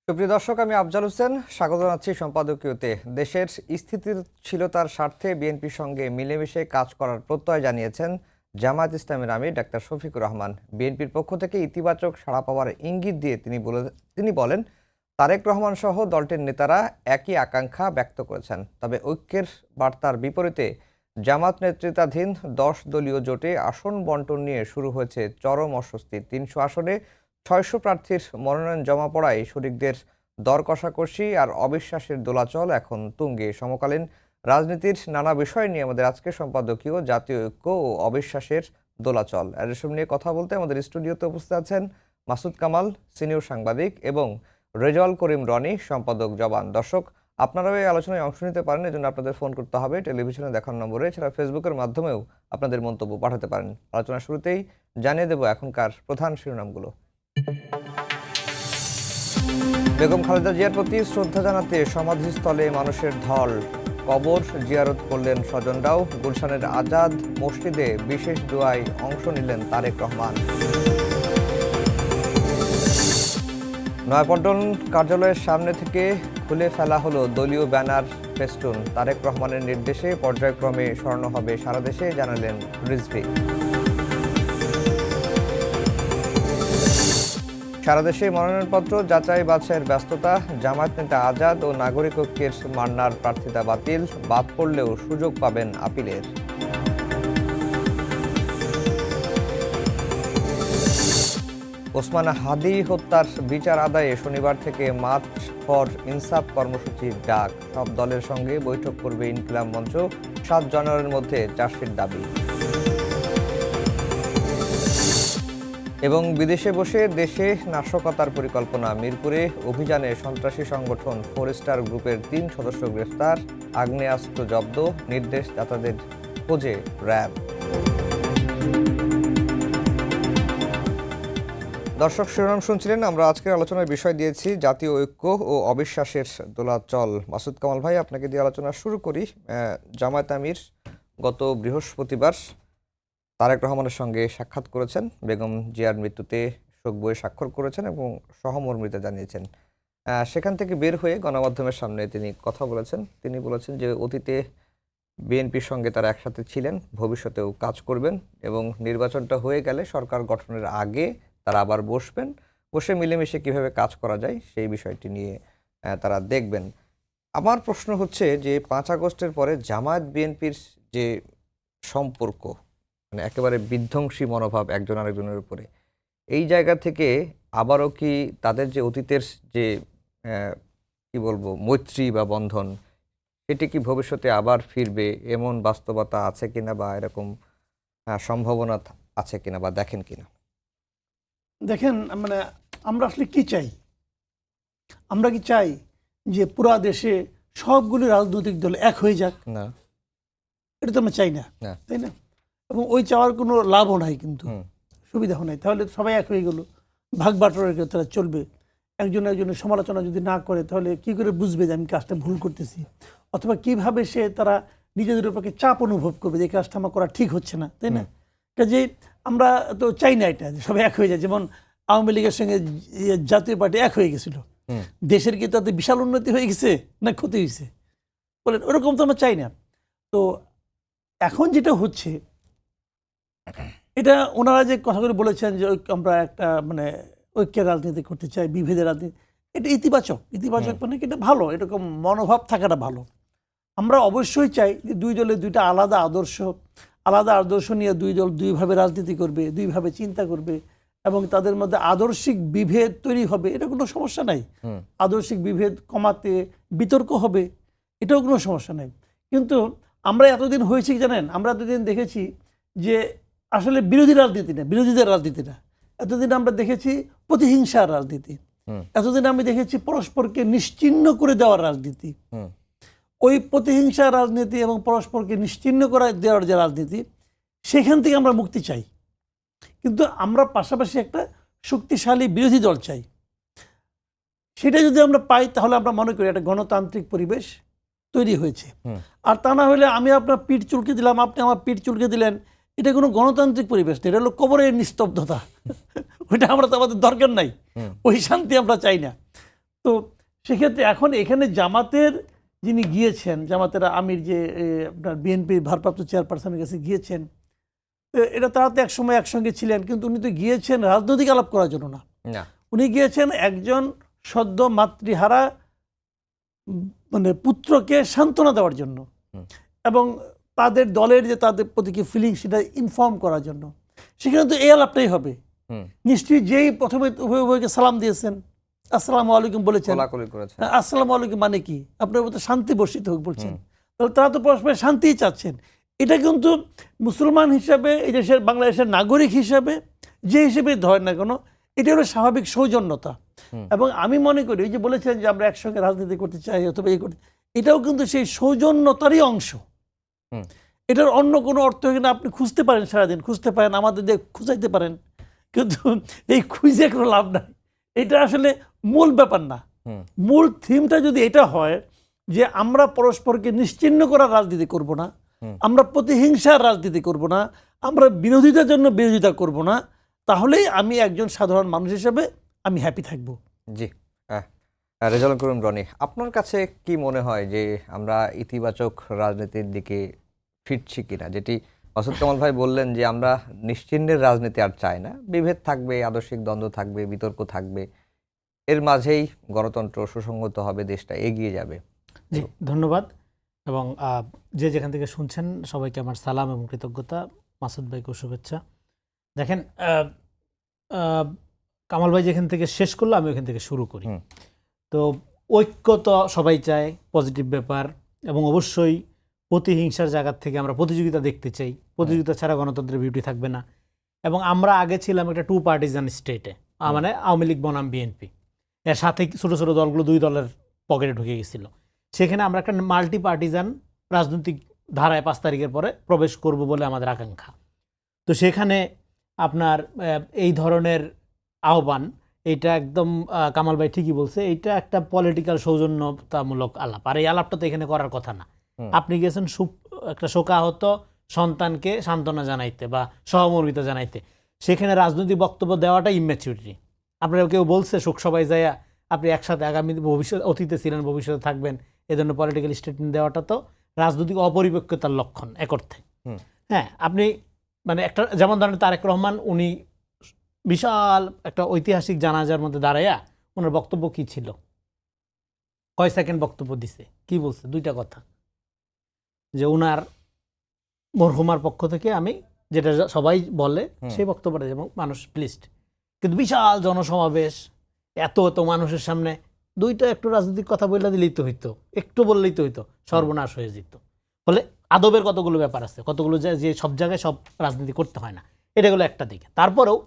সুপ্রিয় দর্শক, আমি আফজাল হোসেন স্বাগত জানাচ্ছি সম্পাদকীয়তে। দেশের স্থিতিশীলতার স্বার্থে বিএনপির সঙ্গে মিলেমিশে কাজ করার প্রত্যয় জানিয়েছেন জামায়াত ইসলামের আমির ডাক্তার শফিকুর রহমান। বিএনপির পক্ষ থেকে ইতিবাচক সাড়া পাওয়ার ইঙ্গিত দিয়ে তিনি বলেন, তারেক রহমান সহ দলটির নেতারা একই আকাঙ্ক্ষা ব্যক্ত করেছেন। তবে ঐক্যের বার্তার বিপরীতে জামাত নেতৃত্বাধীন 10 দলীয় জোটে আসন বন্টন নিয়ে শুরু হয়েছে চরম অস্বস্তি। 300 আসনে 600 প্রার্থীর মনোনয়ন জমা পড়ায় শরিকদের দর কষাকষি আর অবিশ্বাসের দোলাচল এখন তুঙ্গে। সমকালীন রাজনীতির নানা বিষয় নিয়ে আমাদের আজকের সম্পাদকীয় জাতীয় ঐক্য ও অবিশ্বাসের দোলাচল। আর এসব নিয়ে কথা বলতে আমাদের স্টুডিওতে উপস্থিত আছেন মাসুদ কামাল, সিনিয়র সাংবাদিক, এবং রেজাউল করিম রনি, সম্পাদক জবান। দর্শক, আপনারাও এই আলোচনায় অংশ নিতে পারেন, এজন্য আপনাদের ফোন করতে হবে টেলিভিশনে দেখার নম্বরে। এছাড়া ফেসবুকের মাধ্যমেও আপনাদের মন্তব্য পাঠাতে পারেন। আলোচনার শুরুতেই জানিয়ে দেব এখনকার প্রধান শিরোনামগুলো। বেগম খালেদা জিয়ার প্রতি শ্রদ্ধা জানাতে সমাধিস্থলে মানুষের ঢল, কবর জিয়ারত করলেন স্বজনরাও। গুলশানের আজাদ মসজিদে বিশেষ দোয়ায় অংশ নিলেন তারেক রহমান। নয়াপল্টন কার্যালয়ের সামনে থেকে খুলে ফেলা হলো দলীয় ব্যানার ফেস্টুন। তারেক রহমানের নির্দেশে পর্যায়ক্রমে সরানো হবে সারা দেশে, জানালেন রিজভী। সারা দেশে মনোনয়নপত্র যাচাই বাছাইয়ের ব্যস্ততা। জামায়াত নেতা আজাদ ও নাগরিক ঐক্যের মান্নার প্রার্থিতা বাদ পড়লেও সুযোগ পাবেন আপিলের। ওসমান হাদি হত্যার বিচার আদায়ে শনিবার থেকে মার্চ ফর ইনসাফ কর্মসূচির ডাক। সব দলের সঙ্গে বৈঠক করবে ইনকিলাব মঞ্চ। 7 জানুয়ারির মধ্যে চার্জশিট দাবি। এবং বিদেশে বসে দেশে নাশকতার পরিকল্পনা। মিরপুরে অভিযানে সন্ত্রাসী সংগঠন ফোরেস্টার গ্রুপের 3 সদস্য গ্রেফতার। আগ্নেয়াস্ত্র জব্দ, নির্দেশদাতাদের খোঁজে র্যাব। দর্শক, শিরোনাম শুনছিলেন। আমরা আজকের আলোচনার বিষয় দিয়েছি জাতীয় ঐক্য ও অবিশ্বাসের দোলাচল। মাসুদ কামাল ভাই, আপনাকে দিয়ে আলোচনা শুরু করি। জামায়াত আমির গত বৃহস্পতিবার তারেক রহমানের সঙ্গে সাক্ষাৎ করেছেন, বেগম জিয়ার মৃত্যুতে শোক বইয়ে স্বাক্ষর করেছেন এবং সহমর্মিতা জানিয়েছেন। সেখান থেকে বের হয়ে গণমাধ্যমের সামনে তিনি কথা বলেছেন। তিনি বলেছেন যে অতীতে বিএনপির সঙ্গে তারা একসাথে ছিলেন, ভবিষ্যতেও কাজ করবেন এবং নির্বাচনটা হয়ে গেলে সরকার গঠনের আগে তারা আবার বসে মিলেমিশে কিভাবে কাজ করা যায় সেই বিষয়টি নিয়ে তারা দেখবেন। আমার প্রশ্ন হচ্ছে যে 5 আগস্টের পরে জামায়াত বিএনপির যে সম্পর্ক, মানে একেবারে বিধ্বংসী মনোভাব একজন আরেকজনের উপরে, এই জায়গা থেকে আবারও কি তাদের যে অতীতের যে কি বলবো মৈত্রী বা বন্ধন, সেটি কি ভবিষ্যতে আবার ফিরবে এমন বাস্তবতা আছে কিনা, বা এরকম সম্ভাবনা আছে কিনা, বা দেখেন কিনা? দেখেন, মানে আমরা আসলে কি চাই? আমরা কি চাই যে পুরা দেশে সবগুলি রাজনৈতিক দল এক হয়ে যাক? না, এটা তো আমরা চাই না, তাই না? এবং ওই চাওয়ার কোনো লাভও নাই, কিন্তু সুবিধাও নাই। তাহলে সবাই এক হয়ে গেল, ভাগ বাটোয়ারা তারা চলবে। একজনের সমালোচনা যদি না করে তাহলে কি করে বুঝবে যে আমি কাজটা ভুল করতেছি? অথবা কিভাবে তারা নিজেদের উপরে চাপ অনুভব করবে যে কাজটা আমার করা ঠিক হচ্ছে না, তাই না? কাজে আমরা তো চাই না এটা সবাই এক হয়ে যায়। যেমন আওয়ামী লীগের সঙ্গে জাতীয় পার্টি এক হয়ে গেছিল, দেশের কি তাতে বিশাল উন্নতি হয়ে গেছে না ক্ষতি হয়েছে? বলেন, ওরকম তো আমরা চাই না। তো এখন যেটা হচ্ছে, এটা ওনারা যে কথাগুলো বলেছেন যে আমরা একটা মানে ঐক্যের রাজনীতি করতে চাই, বিভেদের রাজনীতি, এটা ইতিবাচক মানে এটা ভালো, এরকম মনোভাব থাকাটা ভালো। আমরা অবশ্যই চাই যে দুই দলের দুইটা আলাদা আদর্শ নিয়ে দুই দল দুইভাবে রাজনীতি করবে, দুইভাবে চিন্তা করবে, এবং তাদের মধ্যে আদর্শিক বিভেদ তৈরি হবে, এটা কোনো সমস্যা নাই। আদর্শিক বিভেদ কমাতে বিতর্ক হবে, এটাও কোনো সমস্যা নাই। কিন্তু আমরা এতদিন হয়েছে কি জানেন, আমরা এতদিন দেখেছি যে আসলে বিরোধীদের রাজনীতি না। এতদিন আমরা দেখেছি প্রতিহিংসার রাজনীতি, এতদিন আমি দেখেছি পরস্পরকে নিশ্চিহ্ন করে দেওয়ার রাজনীতি। ওই প্রতিহিংসা রাজনীতি এবং পরস্পরকে নিশ্চিহ্ন করে দেওয়ার যে রাজনীতি, সেখান থেকে আমরা মুক্তি চাই। কিন্তু আমরা পাশাপাশি একটা শক্তিশালী বিরোধী দল চাই। সেটা যদি আমরা পাই তাহলে আমরা মনে করি একটা গণতান্ত্রিক পরিবেশ তৈরি হয়েছে। আর তা না হলে আমি আপনার পিঠ চুলকে দিলাম, আপনি আমার পিঠ চুলকে দিলেন, এটা কোনো গণতান্ত্রিক পরিবেশ না, এটা হলো কবরের নিস্তব্ধতা। ওইটা আমরা তো আমাদের দরকার নাই, ওই শান্তি আমরা চাই না। তো সেক্ষেত্রে এখন এখানে জামাতের যিনি গিয়েছেন, জামাতের আমির যে আপনার বিএনপির ভারপ্রাপ্ত চেয়ারপারসনের কাছে গিয়েছেন, এটা তারা তো একসময় একসঙ্গে ছিলেন, কিন্তু উনি তো গিয়েছেন রাজনৈতিক আলাপ করার জন্য না। উনি গিয়েছেন একজন সদ্য মাতৃহারা মানে পুত্রকে সান্ত্বনা দেওয়ার জন্য এবং তাদের দলের যে তাদের প্রতি কি ফিলিং সেটা ইনফর্ম করার জন্য। সেখানে তো এই আলাপটাই হবে। নিশ্চয়ই যেই প্রথমে উভয়কে সালাম দিয়েছেন, আসসালামু আলাইকুম বলেছেন, আসসালামু আলাইকুম মানে কি, আপনার মধ্যে শান্তি বর্ষিত হোক বলছেন, তাহলে তারা তো পরস্পর শান্তিই চাচ্ছেন। এটা কিন্তু মুসলমান হিসাবে, এই দেশের বাংলাদেশের নাগরিক হিসাবে, যে হিসেবে ধরেন না কেন, এটা হলো স্বাভাবিক সৌজন্যতা। এবং আমি মনে করি ওই যে বলেছেন যে আমরা একসঙ্গে রাজনীতি করতে চাই অথবা এই করতে, এটাও কিন্তু সেই সৌজন্যতারই অংশ। এটার অন্য কোনো অর্থ কিনা আপনি খুঁজতে পারেন, সারাদিন খুঁজতে পারেন, আমাদের দিয়ে খুঁজাইতে পারেন, কিন্তু এই খুঁজে কোনো লাভ নাই। এটা আসলে মূল ব্যাপার না। মূল থিমটা যদি এটা হয় যে আমরা পরস্পরকে নিশ্চিহ্ন করার রাজনীতি করব না, আমরা প্রতিহিংসার রাজনীতি করব না, আমরা বিরোধিতার জন্য বিরোধিতা করব না, তাহলেই আমি একজন সাধারণ মানুষ হিসেবে আমি হ্যাপি থাকব। জি, রেজাউল করিম রনি, আপনার কাছে কি মনে হয় যে আমরা ইতিবাচক রাজনীতির দিকে ফিরছি কিনা? যেটি মাসুদ কামাল ভাই বললেন যে আমরা নিশ্চিহ্নের রাজনীতি আর চাই না, বিভেদ থাকবে, আদর্শিক দ্বন্দ্ব থাকবে, বিতর্ক থাকবে, এর মাঝেই গণতন্ত্র সুসংহত হবে, দেশটা এগিয়ে যাবে। জি, ধন্যবাদ। এবং যে যেখান থেকে শুনছেন সবাইকে আমার সালাম এবং কৃতজ্ঞতা। মাসুদ ভাইকেও শুভেচ্ছা। দেখেন, কামাল ভাই যেখান থেকে শেষ করলো আমি ওখান থেকে শুরু করি। তো ঐক্য তো সবাই চায়, পজিটিভ ব্যাপার, এবং অবশ্যই প্রতিহিংসার জায়গা থেকে আমরা প্রতিযোগিতা দেখতে চাই। প্রতিযোগিতা ছাড়া গণতন্ত্রের বিউটি থাকবে না। এবং আমরা আগে ছিলাম একটা টু পার্টিজান স্টেটে, মানে আওয়ামী লীগ বনাম বিএনপি, এর সাথে ছোটো ছোটো দলগুলো দুই দলের পকেটে ঢুকে গেছিলো। সেখানে আমরা একটা মাল্টি পার্টিজান রাজনৈতিক ধারায় 5 তারিখের পরে প্রবেশ করব বলে আমাদের আকাঙ্ক্ষা। তো সেখানে আপনার এই ধরনের আহ্বান, এটা একদম কামাল ভাই ঠিকই বলছে, এটা একটা পলিটিক্যাল সৌজন্যতামূলক আলাপ। আর এই আলাপটা তো এখানে করার কথা না। আপনি গেছেন একটা শোকাহত সন্তানকে সান্ত্বনা জানাইতে বা সহমর্মিতা জানাইতে, সেখানে রাজনৈতিক বক্তব্য দেওয়াটা ইম্যাচুরিটি। আপনারা কেউ বলছে শোকসভায় যাইয়া আপনি একসাথে আগামী ভবিষ্যৎ, অতীতে ছিলেন, ভবিষ্যতে থাকবেন, এ ধরনের পলিটিক্যাল স্টেটমেন্ট দেওয়াটা তো রাজনৈতিক অপরিপক্কতার লক্ষণ এক অর্থে। হ্যাঁ, আপনি মানে একটা, যেমন ধরেন তারেক রহমান, উনি বিশাল একটা ঐতিহাসিক জানাজার মধ্যে দাঁড়াইয়া ওনার বক্তব্য কি ছিল, কয় সেকেন্ড বক্তব্য দিছে, কি বলছে? 2টা কথা, যে ওনার মরহুমার পক্ষ থেকে আমি যেটা সবাই বলে সেই বক্তব্যটা, এবং মানুষ প্লিজড। কিন্তু বিশাল জনসমাবেশ, এত এত মানুষের সামনে 2টা একটু রাজনৈতিক কথা বললে দিলেই তো হইতো, একটু বললেই তো হইতো, সর্বনাশ হয়ে যেত। ফলে আদবের কতগুলো ব্যাপার আছে, কতগুলো যে সব জায়গায় সব রাজনীতি করতে হয় না, এটা গেলো একটা দিকে। তারপরেও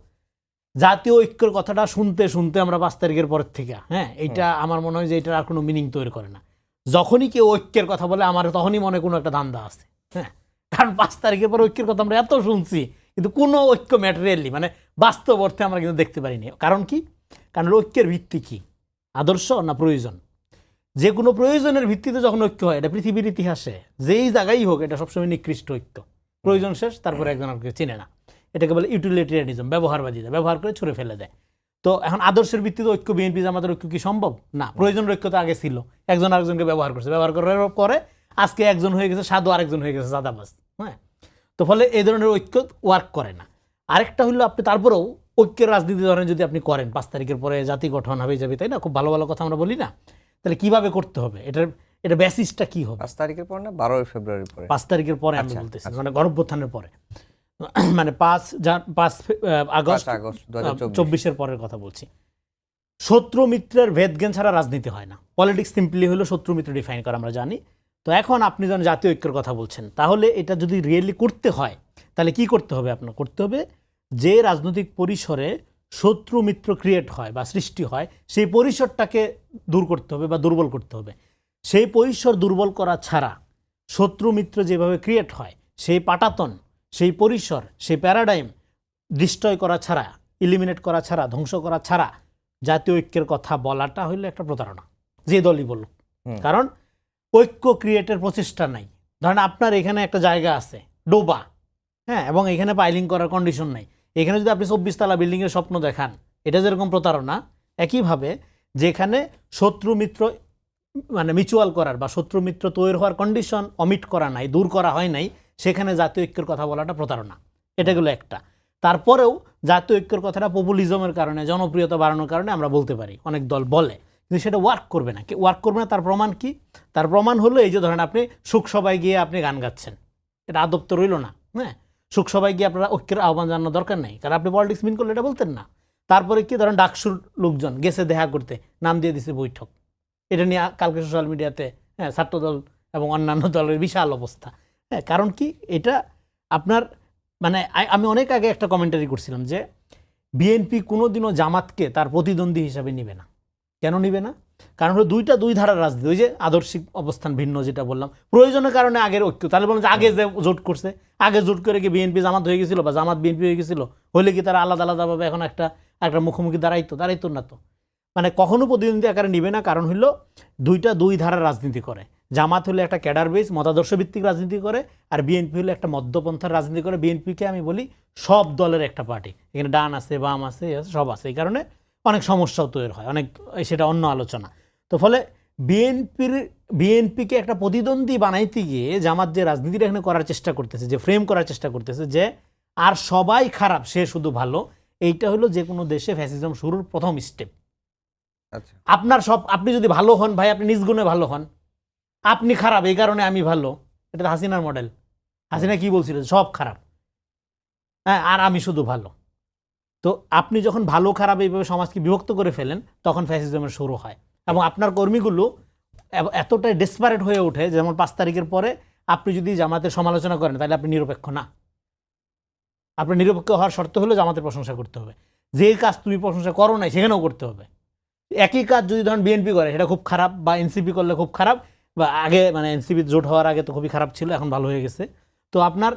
জাতীয় ঐক্যের কথাটা শুনতে শুনতে আমরা 5 তারিখের পরের থেকে, হ্যাঁ, এইটা আমার মনে হয় যে এটার আর কোনো মিনিং তৈরি করে না। যখনই কেউ ঐক্যের কথা বলে আমার তখনই মনে কোনো একটা ধান্দা আছে, হ্যাঁ, কারণ 5 তারিখের পর ঐক্যের কথা আমরা এত শুনছি, কিন্তু কোনো ঐক্য ম্যাটেরিয়ালি মানে বাস্তব অর্থে আমরা কিন্তু দেখতে পারিনি। কারণ কি? কারণ ঐক্যের ভিত্তি কি? আদর্শ না প্রয়োজন? যে কোনো প্রয়োজনের ভিত্তিতে যখন ঐক্য হয়, এটা পৃথিবীর ইতিহাসে যেই জায়গায় হোক, এটা সবসময় নিকৃষ্ট ঐক্য। প্রয়োজন শেষ, তারপরে একজন আর চেনে না, এটাকে বলে ইউটিলিটেরিয়ানিজম, ব্যবহারবাদিতা, ব্যবহার করে ছুড়ে ফেলে দেয়। তো এখন আদর্শের ভিত্তিতে ঐক্য, বিএনপি জামাতের ঐক্য কি সম্ভব? না। প্রয়োজনের ঐক্য তো আগে ছিল, একজন আরেকজনকে ব্যবহার করছে, ব্যবহার করার পরে আজকে একজন হয়ে গেছে সাধু, আরেকজন হয়ে গেছে সাদাবাজ, হ্যাঁ। তো ফলে এই ধরনের ঐক্য ওয়ার্ক করে না। আরেকটা হলো, আপনি তারপরেও ঐক্যের রাজনীতি ধরনের যদি আপনি করেন, 5 তারিখের পরে জাতি গঠন হবে যাবে, তাই না? খুব ভালো ভালো কথা আমরা বলি না, তাহলে কিভাবে করতে হবে, এটা বেসিসটা কি হবে? 5 তারিখের পর না 12 ফেব্রুয়ারির পরে? 5 তারিখের পরে আমি বলতেছি, মানে গণঅভ্যুত্থানের পরে, মানে 5 আগস্ট 2024 পরের কথা বলছি। শত্রু মিত্রের ভেদজ্ঞান ছাড়া রাজনীতি হয় না। পলিটিক্স সিম্পলি হলো শত্রু মিত্র ডিফাইন করা, আমরা জানি। তো এখন আপনি যখন জাতীয় ঐক্যের কথা বলছেন, তাহলে এটা যদি রিয়েলি করতে হয়, তাহলে কি করতে হবে? আপনার করতে হবে যে রাজনৈতিক পরিসরে শত্রু মিত্র ক্রিয়েট হয় বা সৃষ্টি হয়, সেই পরিসরটাকে দূর করতে হবে বা দুর্বল করতে হবে। সেই পরিসর দুর্বল করা ছাড়া, শত্রু মিত্র যেভাবে ক্রিয়েট হয়, সেই পাটাতন, সেই পরিসর, সেই প্যারাডাইম ডিস্ট্রয় করা ছাড়া, ইলিমিনেট করা ছাড়া, ধ্বংস করা ছাড়া জাতীয় ঐক্যের কথা বলাটা হইলো একটা প্রতারণা, যে দলই বলুক। কারণ ঐক্য ক্রিয়েটের প্রচেষ্টা নাই। ধরেন আপনার এখানে একটা জায়গা আছে ডোবা, হ্যাঁ, এবং এখানে পাইলিং করার কন্ডিশন নাই, এখানে যদি আপনি 24 তলা বিল্ডিংয়ের স্বপ্ন দেখান, এটা যেরকম প্রতারণা, একইভাবে যেখানে শত্রু মিত্র মানে মিউচুয়াল করার বা শত্রু মিত্র তৈরি হওয়ার কন্ডিশন অমিট করা নাই, দূর করা হয় নাই, সেখানে জাতীয় ঐক্যের কথা বলাটা প্রতারণা। এটা গেলো একটা। তারপরেও জাতীয় ঐক্যের কথাটা পপুলিজমের কারণে, জনপ্রিয়তা বাড়ানোর কারণে আমরা বলতে পারি, অনেক দল বলে, কিন্তু সেটা ওয়ার্ক করবে না। ওয়ার্ক করবে না তার প্রমাণ কি? তার প্রমাণ হলো এই যে ধরেন আপনি শোকসভায় গিয়ে আপনি গান গাচ্ছেন, এটা আদব তো রইল না। হ্যাঁ, শোকসভায় গিয়ে আপনারা ঐক্যের আহ্বান জানানোর দরকার নেই, কারণ আপনি পলিটিক্স মিন করলে এটা বলতেন না। তারপরে কি ধরেন ডাকসুর লোকজন গেছে দেখা করতে, নাম দিয়ে দিছে বৈঠক। এটা নিয়ে কালকে সোশ্যাল মিডিয়াতে ছাত্রদল এবং অন্যান্য দলের বিশাল অবস্থা। হ্যাঁ, কারণ কি এটা আপনার মানে আমি অনেক আগে একটা কমেন্টারি করছিলাম যে বিএনপি কোনোদিনও জামাতকে তার প্রতিদ্বন্দ্বী হিসাবে নিবে না। কেন নিবে না? কারণ হলো দুই ধারার রাজনীতি। ওই যে আদর্শিক অবস্থান ভিন্ন, যেটা বললাম, প্রয়োজনের কারণে আগের ঐক্য। তাহলে বললাম যে আগে যে জোট করছে, আগে জোট করে কি বিএনপি জামাত হয়ে গেছিল বা জামাত বিএনপি হয়ে গেছিল, হলে কি তারা আলাদা আলাদাভাবে এখন একটা মুখোমুখি দাঁড়াইতো না। তো মানে কখনো প্রতিদ্বন্দ্বী আকারে নিবে না। কারণ হলো দুই ধারার রাজনীতি করে। জামাত হলে একটা ক্যাডার বেস মতাদর্শ ভিত্তিক রাজনীতি করে, আর বিএনপি হলে একটা মধ্যপন্থার রাজনীতি করে। বিএনপিকে আমি বলি সব দলের একটা পার্টি, এখানে ডান আছে, বাম আছে, সব আছে। এই কারণে অনেক সমস্যাও তৈরি হয়, অনেক, সেটা অন্য আলোচনা। তো ফলে বিএনপিকে একটা প্রতিদ্বন্দ্বী বানাইতে গিয়ে জামাত যে রাজনীতিটা এখানে করার চেষ্টা করতেছে, যে ফ্রেম করার চেষ্টা করতেছে যে আর সবাই খারাপ, সে শুধু ভালো, এইটা হলো যে কোনো দেশে ফ্যাসিজম শুরুর প্রথম স্টেপ। আচ্ছা, আপনি যদি ভালো হন ভাই, আপনি নিজ গুণে ভালো হন, আপনি খারাপ এই কারণে আমি ভালো, এটা হাসিনার মডেল। হাসিনা কি বলছিল? সব খারাপ, হ্যাঁ, আর আমি শুধু ভালো। তো আপনি যখন ভালো খারাপ এইভাবে সমাজকে বিভক্ত করে ফেলেন, তখন ফ্যাসিজমের শুরু হয়। এবং আপনার কর্মীগুলো এতটাই ডেসপারেট হয়ে ওঠে, যেমন 5 তারিখের পরে আপনি যদি জামাতের সমালোচনা করেন তাহলে আপনি নিরপেক্ষ না। আপনার নিরপেক্ষ হওয়ার শর্ত হলো জামাতের প্রশংসা করতে হবে। যে কাজ তুমি প্রশংসা করো নাই সেখানেও করতে হবে। একই কাজ যদি ধরেন বিএনপি করে সেটা খুব খারাপ, বা এনসিপি করলে খুব খারাপ, বা আগে মানে এনসিপি জোট হওয়ার আগে তো খুবই খারাপ ছিল, এখন ভালো হয়ে গেছে। তো আপনার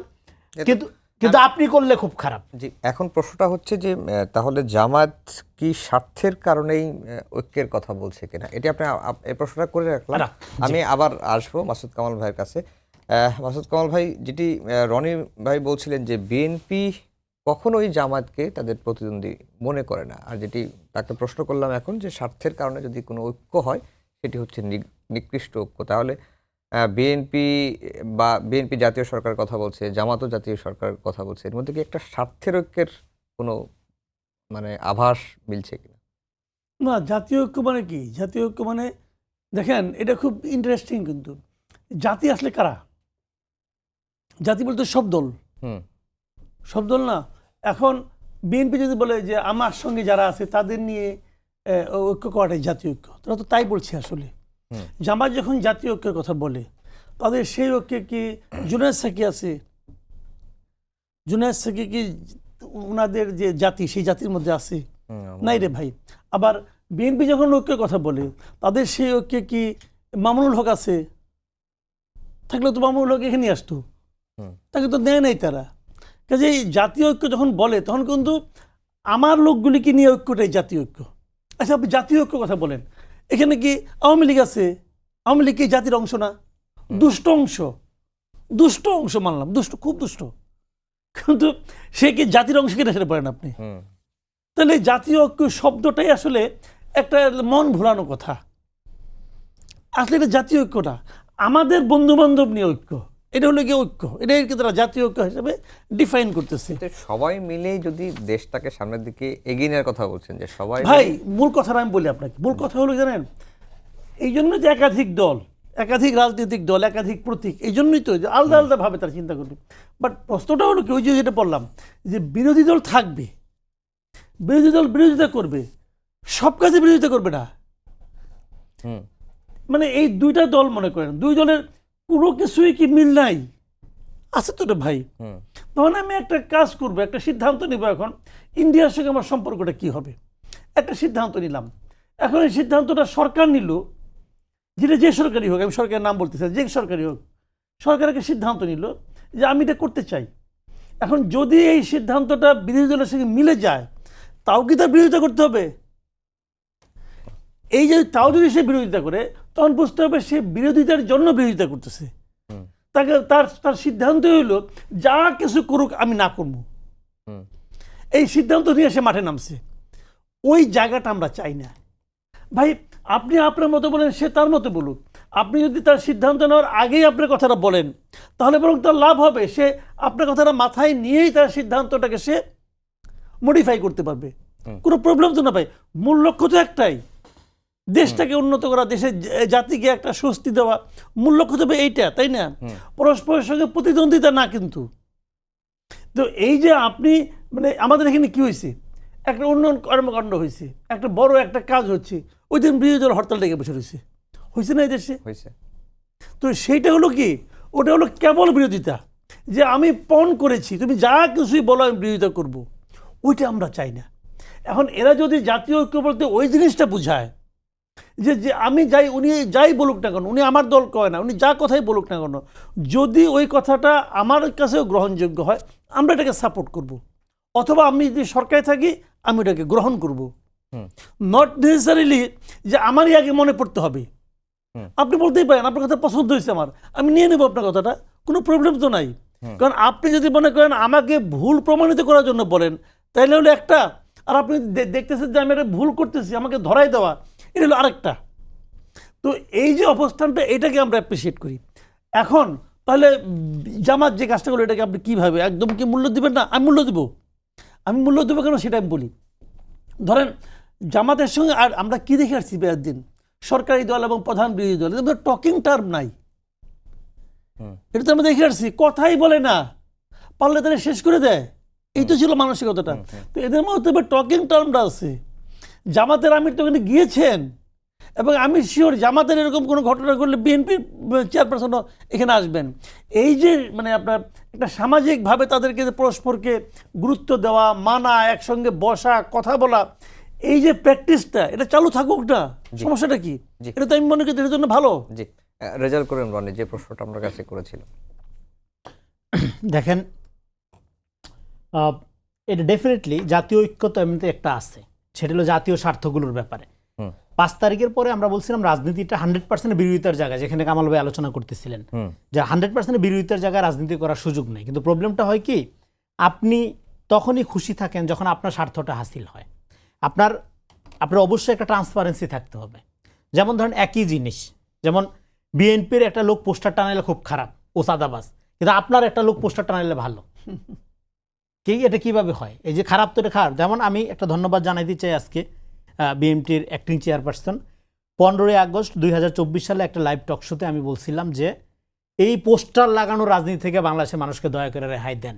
কিন্তু আপনি করলে খুব খারাপ। জি, এখন প্রশ্নটা হচ্ছে যে তাহলে জামাত কি স্বার্থের কারণেই ঐক্যের কথা বলছে কিনা, এটি আপনি এই প্রশ্নটা করে রাখলাম। আমি আবার আসবো মাসুদ কামাল ভাইয়ের কাছে। মাসুদ কামাল ভাই, যেটি রনি ভাই বলছিলেন যে বিএনপি কখনোই জামাতকে তাদের প্রতিদ্বন্দ্বী মনে করে না, আর যেটি তাকে প্রশ্ন করলাম এখন, যে স্বার্থের কারণে যদি কোনো ঐক্য হয় সেটি হচ্ছে নিকৃষ্ট ঐক্য। তাহলে বিএনপি জাতীয় সরকারের কথা বলছে, জামাতও জাতীয় সরকারের কথা বলছে, এর মধ্যে কি একটা স্বার্থের ঐক্যের কোনো মানে আভাস মিলছে কিনা? না, জাতীয় ঐক্য মানে কি? জাতীয় ঐক্য মানে দেখেন, এটা খুব ইন্টারেস্টিং। কিন্তু জাতি আসলে কারা? জাতি বলতে সব দল, সব দল না। এখন বিএনপি যদি বলে যে আমার সঙ্গে যারা আছে তাদের নিয়ে ঐক্য করাটাই জাতীয় ঐক্য, তারা তো তাই বলছে আসলে। জামাত যখন জাতীয় ঐক্যের কথা বলে, তাদের সেই ঐক্যে কি জুনায়েদ সাকি আছে? জুনায়েদ সাকি কি ওনাদের যে জাতি, সেই জাতির মধ্যে আছে? নাই রে ভাই। আবার বিএনপি যখন ঐক্যের কথা বলে, তাদের সেই ঐক্যে কি মামুনুল হক আছে? থাকলে তো মামুনুল হক এখানে আসতো, তাকে তো দেয় নাই তারা। কাজে এই জাতীয় ঐক্য যখন বলে, তখন কিন্তু আমার লোকগুলিকে নিয়ে ঐক্যটাই জাতীয় ঐক্য। আচ্ছা, আপনি জাতীয় ঐক্য কথা বলেন, এখানে কি আওয়ামী লীগ আছে? আওয়ামী লীগ কি জাতির অংশ না? দুষ্ট অংশ মানলাম, দুষ্ট, খুব দুষ্ট, কিন্তু সে কি জাতির অংশ কিনা সেটা বলেন আপনি। তাহলে জাতীয় ঐক্য শব্দটাই আসলে একটা মন ভুলানো কথা। আসলে এটা জাতীয় ঐক্য না, আমাদের বন্ধু বান্ধব নিয়ে ঐক্য। এটা হলো গিয়ে ঐক্য, এটাই কিন্তু তারা জাতীয় ঐক্য হিসেবে ডিফাইন করতেছে। সবাই মিলেই যদি দেশটাকে সামনের দিকে এগিয়ে নেওয়ার কথা বলছেন, যে সবাই ভাই, মূল কথাটা আমি বলি আপনাকে। মূল কথা হলো জানেন, এই জন্য যে একাধিক দল, একাধিক রাজনৈতিক দল, একাধিক প্রতীক, এই জন্যই তো আলাদা আলাদাভাবে তারা চিন্তা করবে। বাট প্রশ্নটা হলো কি, ওই যে যেটা বললাম, যে বিরোধী দল থাকবে, বিরোধী দল বিরোধিতা করবে, সব কাজে বিরোধিতা করবে না। মানে এই দুইটা দল মনে করেন, দুই দলের কোনো কিছুই কি মিল নাই? আছে তো ভাই। তখন আমি একটা কাজ করবো, একটা সিদ্ধান্ত নিব, এখন ইন্ডিয়ার সঙ্গে আমার সম্পর্কটা কি হবে, একটা সিদ্ধান্ত নিলাম। এখন এই সিদ্ধান্তটা সরকার নিল, যেটা যে সরকারি হোক, আমি সরকারের নাম বলতে চাই, যে সরকারি হোক, সরকার একটা সিদ্ধান্ত নিল যে আমি এটা করতে চাই। এখন যদি এই সিদ্ধান্তটা বিরোধী দলের সঙ্গে মিলে যায়, তাও কি তার বিরোধিতা করতে হবে? এই যে তাও যদি সে বিরোধিতা করে, তখন বুঝতে হবে সে বিরোধিতার জন্য বিরোধিতা করতেছে। তাকে তার সিদ্ধান্ত হইল যা কিছু করুক আমি না করব, এই সিদ্ধান্ত নিয়ে সে মাঠে নামছে। ওই জায়গাটা আমরা চাই না। ভাই আপনি আপনার মতো বলেন, সে তার মতো বলুক। আপনি যদি তার সিদ্ধান্ত নেওয়ার আগেই আপনার কথাটা বলেন, তাহলে বরং তার লাভ হবে। সে আপনার কথাটা মাথায় নিয়েই তার সিদ্ধান্তটাকে সে মডিফাই করতে পারবে, কোনো প্রবলেম তো না ভাই। মূল লক্ষ্য তো একটাই, দেশটাকে উন্নত করা, দেশের জাতিকে একটা স্বস্তি দেওয়া, মূল লক্ষ্য তো এইটা, তাই না? পরস্পরের সঙ্গে প্রতিদ্বন্দ্বিতা না কিন্তু। তো এই যে আপনি মানে আমাদের এখানে কি হয়েছে, একটা উন্নয়ন কর্মকাণ্ড হয়েছে, একটা বড় একটা কাজ হচ্ছে, ওই দিন বিরোধী দল হরতাল ডেকে বসে রয়েছে, হয়েছে না এই দেশে? হয়েছে। তো সেইটা হলো কি, ওটা হলো কেবল বিরোধিতা, যে আমি পণ করেছি, তুমি যা কিছুই বলো আমি বিরোধিতা করব, ওইটা আমরা চাই না। এখন এরা যদি জাতীয় ঐক্য বলতে ওই জিনিসটা বুঝায় যে যে আমি যাই, উনি যাই বলুক না কেন, উনি আমার দল কয় না, উনি যা কথাই বলুক না কেন, যদি ওই কথাটা আমার কাছেও গ্রহণযোগ্য হয় আমরা এটাকে সাপোর্ট করব, অথবা আমি যদি সরকারে থাকি আমি ওটাকে গ্রহণ করব। নট নেসেসারিলি যে আমারই আগে মনে পড়তে হবে। আপনি বলতেই পারেন আপনার কথা পছন্দ হয়েছে আমার, আমি নিয়ে নেব আপনার কথাটা, কোনো প্রবলেম তো নাই। কারণ আপনি যদি মনে করেন আমাকে ভুল প্রমাণিত করার জন্য বলেন, তাইলে হলো একটা, আর আপনি দেখতেছেন যে আমি এটা ভুল করতেছি, আমাকে ধরাই দেওয়া, এটা হলো আরেকটা। তো এই যে অবস্থানটা, এটাকে আমরা অ্যাপ্রিসিয়েট করি। এখন তাহলে জামাত যে কাজটা করলো, এটাকে আপনি কীভাবে, একদম কি মূল্য দিবেন না? আমি মূল্য দেবো। আমি মূল্য দেবো কেন সেটা আমি বলি। ধরেন জামাতের সঙ্গে আর আমরা কি দেখে আসছি বেয়ার দিন, সরকারি দল এবং প্রধান বিরোধী দল, এদের টকিং টার্ম নাই। এটা তো আমরা দেখে আসছি, কথাই বলে না, পারলে তারা শেষ করে দেয়, এই তো ছিল মানসিকতাটা। তো এদের মধ্যে টকিং টার্মটা আছে। জামাতের আমির তো ওখানে গিয়েছেন, এবং আমি শিওর জামাতের এরকম কোনো ঘটনা ঘটলে বিএনপির চেয়ারপারসনও এখানে আসবেন। এই যে মানে আপনার একটা সামাজিকভাবে তাদেরকে পরস্পরকে গুরুত্ব দেওয়া, মানা, একসঙ্গে বসা, কথা বলা, এই যে প্র্যাকটিসটা, এটা চালু থাকুক না, সমস্যাটা কি? এটা তো আমি মনে করি এটার জন্য ভালো। জি, রেজাল্ট করেন রনি, যে প্রশ্নটা আমার কাছে করেছিল। দেখেন, এটা ডেফিনেটলি জাতীয় ঐক্য তো এমনিতে একটা আছে, সেটা হলো জাতীয় স্বার্থগুলোর ব্যাপারে। 5 তারিখের পরে আমরা বলছিলাম রাজনীতিটা 100% বিরোধিতার জায়গায়, যেখানে কামাল ভাই আলোচনা করতেছিলেন যে 100% বিরোধিতার জায়গায় রাজনীতি করার সুযোগ নেই। কিন্তু প্রবলেমটা হয় কি, আপনি তখনই খুশি থাকেন যখন আপনার স্বার্থটা হাসিল হয়। আপনার অবশ্যই একটা ট্রান্সপারেন্সি থাকতে হবে। যেমন ধরেন একই জিনিস, যেমন বিএনপির একটা লোক পোস্টার টানাইলে খুব খারাপ, ও সাদাবাজ, কিন্তু আপনার একটা লোক পোস্টার টানাইলে ভালো। এটা কিভাবে হয়? এই যে খারাপ, তো এটা খারাপ। যেমন আমি একটা ধন্যবাদ জানাইতে চাই আজকে বিএনপির অ্যাক্টিং চেয়ারপারসন, 15ই আগস্ট 2024 সালে একটা লাইভ টক শোতে আমি বলছিলাম যে এই পোস্টার লাগানো রাজনীতি থেকে বাংলাদেশের মানুষকে দয়া করে রেহাই দেন।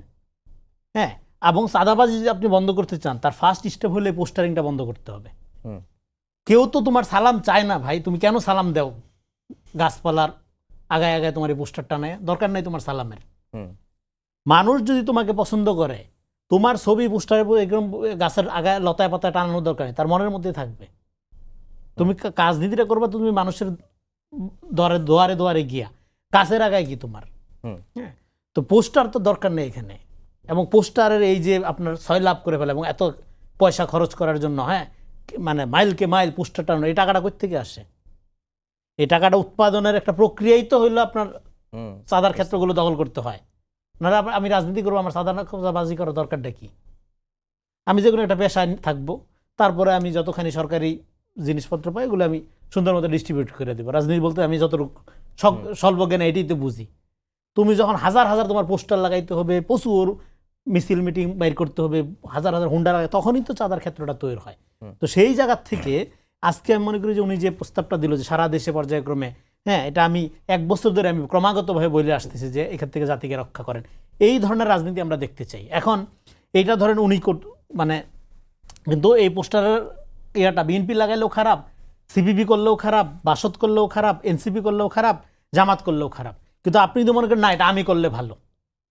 হ্যাঁ, এবং সাদাবাজি যদি আপনি বন্ধ করতে চান, তার ফার্স্ট স্টেপ হলে পোস্টারিংটা বন্ধ করতে হবে। কেউ তো তোমার সালাম চায় না ভাই, তুমি কেন সালাম দাও? গাছপালার আগায় আগায় তোমার এই পোস্টার টানায় দরকার নাই তোমার সালামের। মানুষ যদি তোমাকে পছন্দ করে, তোমার ছবি পোস্টারে একদম গাছের আগায় লতায় পাতায় টানানোর দরকার নেই, তার মনের মধ্যে থাকবে। তুমি রাজনীতিটা করবা তুমি মানুষের দুয়ারে দুয়ারে গিয়া, গাছের আগায় কি তোমার? হ্যাঁ, তো পোস্টার তো দরকার নেই এখানে। এবং পোস্টারের এই যে আপনার ছয় লাভ করে ফেলে এবং এত পয়সা খরচ করার জন্য, হ্যাঁ, মানে মাইলকে মাইল পোস্টার টানানো, এই টাকাটা কোথা থেকে আসে? এই টাকাটা উৎপাদনের একটা প্রক্রিয়াই তো হইলো আপনার চাঁদার ক্ষেত্রগুলো দখল করতে হয়। নাহলে আমি রাজনীতি করবো, আমার চাঁদাবাজি করার দরকারটা কি? আমি যে কোনো একটা পেশায় থাকবো, তারপরে আমি যতখানি সরকারি জিনিসপত্র পাই এগুলো আমি সুন্দর মতো ডিস্ট্রিবিউট করে দেবো। রাজনীতি বলতে আমি যতটুকু স্বল্প জ্ঞানে এটাই তো বুঝি। তুমি যখন হাজার হাজার তোমার পোস্টার লাগাইতে হবে, প্রচুর মিছিল মিটিং বাইর করতে হবে, হাজার হাজার হুন্ডা লাগাই, তখনই তো চাঁদার ক্ষেত্রটা তৈরি হয়। তো সেই জায়গার থেকে আজকে আমি মনে করি যে উনি যে প্রস্তাবটা দিল যে সারা দেশে পর্যায়ক্রমে, হ্যাঁ, এটা আমি 1 বছর ধরে আমি ক্রমাগতভাবে বলে আসতেছি যে এখান থেকে জাতিকে রক্ষা করেন। এই ধরনের রাজনীতি আমরা দেখতে চাই। এখন এইটা ধরেন উনি মানে, কিন্তু এই পোস্টারের ইয়াটা বিএনপি লাগাইলেও খারাপ, সিপিবি করলেও খারাপ, বাসদ করলেও খারাপ, এনসিপি করলেও খারাপ, জামাত করলেও খারাপ। কিন্তু আপনি তো মনে করেন না এটা আমি করলে ভালো,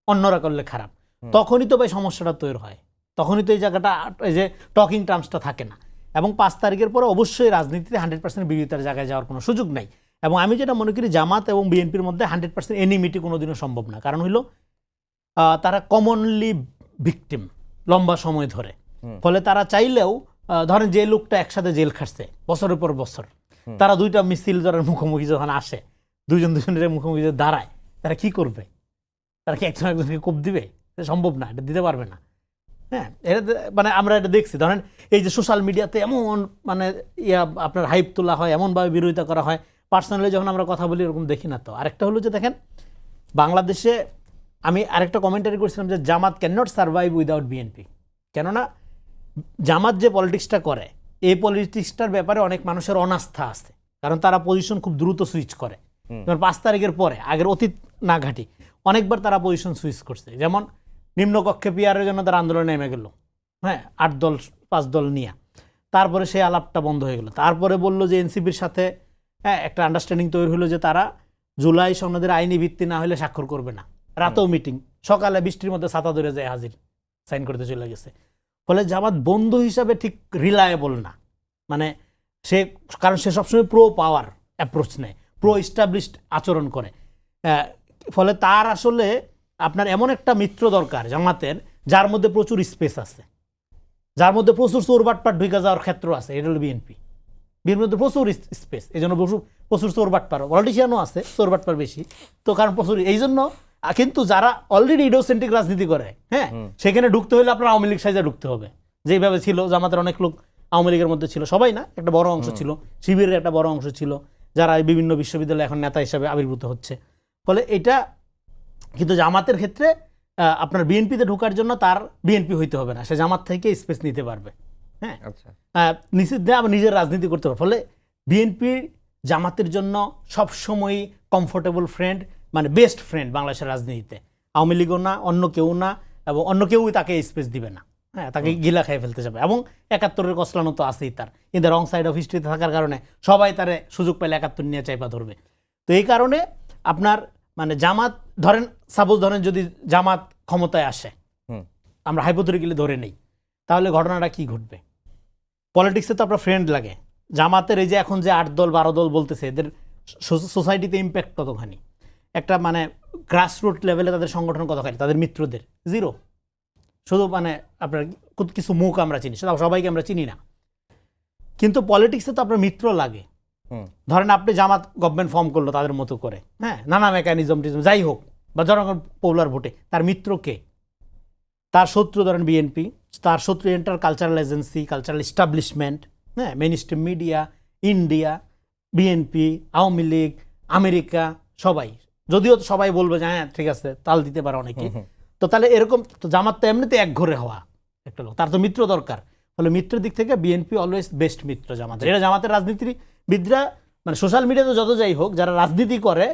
অন্যরা করলে খারাপ, তখনই তো ভাই সমস্যাটা তৈরি হয়। তখনই তো এই জায়গাটা, এই যে টকিং টার্মসটা থাকে না। এবং 5 তারিখের পরে অবশ্যই রাজনীতিতে 100% বিরোধিতার জায়গায় যাওয়ার কোনো সুযোগ নাই। এবং আমি যেটা মনে করি জামাত এবং বিএনপির মধ্যে 100% এনিমিটি কোনোদিনও সম্ভব না। কারণ হইল তারা কমনলি ভিকটিম লম্বা সময় ধরে, ফলে তারা চাইলেও ধরেন যে লোকটা একসাথে জেল খাটছে বছরের পর বছর, তারা দুইটা মিছিল ধরার মুখোমুখি যখন আসে, দুজনের মুখোমুখি দাঁড়ায়, তারা কি করবে? তারা কি একজন একজনকে কোপ দিবে? সম্ভব না, এটা দিতে পারবে না। হ্যাঁ, মানে আমরা এটা দেখছি, ধরেন এই যে সোশ্যাল মিডিয়াতে এমন মানে আপনার হাইপ তোলা হয়, এমনভাবে বিরোধিতা করা হয়, পার্সোনালি যখন আমরা কথা বলি এরকম দেখি না। তো আরেকটা হলো যে দেখেন বাংলাদেশে আমি আরেকটা কমেন্টারি করছিলাম যে Jamaat can not survive without BNP. কেননা জামাত যে পলিটিক্সটা করে, এই পলিটিক্সটার ব্যাপারে অনেক মানুষের অনাস্থা আছে, কারণ তারা পজিশন খুব দ্রুত সুইচ করে। যেমন 5 তারিখের পরে, আগের অতীত না ঘাটি, অনেকবার তারা পজিশন সুইচ করছে। যেমন নিম্নকক্ষে পিয়ারের জন্য তারা আন্দোলনে নেমে গেল, হ্যাঁ, 8 দল 5 দল নিয়ে, তারপরে সেই আলাপটা বন্ধ হয়ে গেল। তারপরে বললো যে এনসিপির সাথে একটা আন্ডারস্ট্যান্ডিং তৈরি হলো যে তারা জুলাই সনদের আইনি ভিত্তি না হলে স্বাক্ষর করবে না। রাতেও মিটিং, সকালে বৃষ্টির মধ্যে ছাতা ধরে যায় হাজির, সাইন করতে চলে গেছে। ফলে জামাত বন্ধু হিসাবে ঠিক রিলায়েবল না, মানে সে, কারণ সে সবসময় প্রো পাওয়ার অ্যাপ্রোচ নেয়, প্রো ইস্টাবলিশড আচরণ করে। ফলে তার আসলে আপনার এমন একটা মিত্র দরকার জামাতের, যার মধ্যে প্রচুর স্পেস আছে, যার মধ্যে প্রচুর চোরবাটপাট ঢুকে যাওয়ার ক্ষেত্র আছে। এটা হলো বিএনপি। বিএনপির মধ্যে প্রচুর স্পেস, এই জন্য প্রচুর চোরবাটপার, পলিটিশিয়ানও আছে, চোরবাটপার বেশি। তো কারণ প্রচুর, এই জন্য কিন্তু যারা অলরেডি ইডিওসেন্ট্রিক রাজনীতি করে, হ্যাঁ, সেখানে ঢুকতে হলে আপনার আওয়ামী লীগ সাইজে ঢুকতে হবে। যেইভাবে ছিল জামাতের অনেক লোক আওয়ামী লীগের মধ্যে ছিল, সবাই না, একটা বড় অংশ ছিল, শিবিরের একটা বড় অংশ ছিল, যারা বিভিন্ন বিশ্ববিদ্যালয়ে এখন নেতা হিসাবে আবির্ভূত হচ্ছে। ফলে এটা কিন্তু জামাতের ক্ষেত্রে আপনার বিএনপিতে ঢোকার জন্য তার বিএনপি হইতে হবে না, সে জামাত থেকে স্পেস নিতে পারবে, হ্যাঁ, নিষিদ্ধে আবার নিজের রাজনীতি করতে পারবে। ফলে বিএনপি জামাতের জন্য সবসময়ই কমফোর্টেবল ফ্রেন্ড, মানে বেস্ট ফ্রেন্ড বাংলাদেশের রাজনীতিতে। আওয়ামী লীগও না, অন্য কেউ না, এবং অন্য কেউই তাকে স্পেস দিবে না, হ্যাঁ, তাকে গিলা খেয়ে ফেলতে যাবে। এবং 71-এর কসলানো তো আছেই তার, in the wrong side of হিস্ট্রিতে থাকার কারণে সবাই তারে সুযোগ পেলে 71 নিয়ে চাইপা ধরবে। তো এই কারণে আপনার মানে জামাত, ধরেন সাপোজ ধরেন যদি জামাত ক্ষমতায় আসে, আমরা হাইপোথেটিক্যালি ধরে নেই, তাহলে ঘটনাটা কি ঘটবে? পলিটিক্সে তো আপনার ফ্রেন্ড লাগে। জামাতের এই যে এখন যে 8 দল 12 দল বলতেছে, এদের সোসাইটিতে ইম্প্যাক্ট কতখানি, একটা মানে গ্রাসরুট লেভেলে তাদের সংগঠন কতখানি, তাদের মিত্রদের জিরো। শুধু মানে আপনার কিছু মুখ আমরা চিনি, সবাইকে আমরা চিনি না। কিন্তু পলিটিক্সে তো আপনার মিত্র লাগে। ধরেন আপনি জামাত গভর্নমেন্ট ফর্ম করলো তাদের মতো করে, হ্যাঁ, নানা মেকানিজম যাই হোক, বা জনগণ পপুলার ভোটে, তার মিত্র কে? তার শত্রু ধরেন বিএনপি, তার শত্রু enter cultural agency, cultural establishment, হ্যাঁ, mainstream media, India, BNP, Awami League, America, সবাই। যদিও সবাই বলবে যে হ্যাঁ ঠিক আছে, তাল দিতে পারে অনেকে। তো তাহলে এরকম তো জামাত তো এমনিতে এক ঘরে হওয়া একটা লোক, তার তো মিত্র দরকার। ফলে মিত্রের দিক থেকে বিএনপি অলওয়েজ বেস্ট মিত্র জামাতের। এটা জামাতের রাজনীতিবিদরা, মানে সোশ্যাল মিডিয়াতে যত যাই হোক, যারা রাজনীতি করে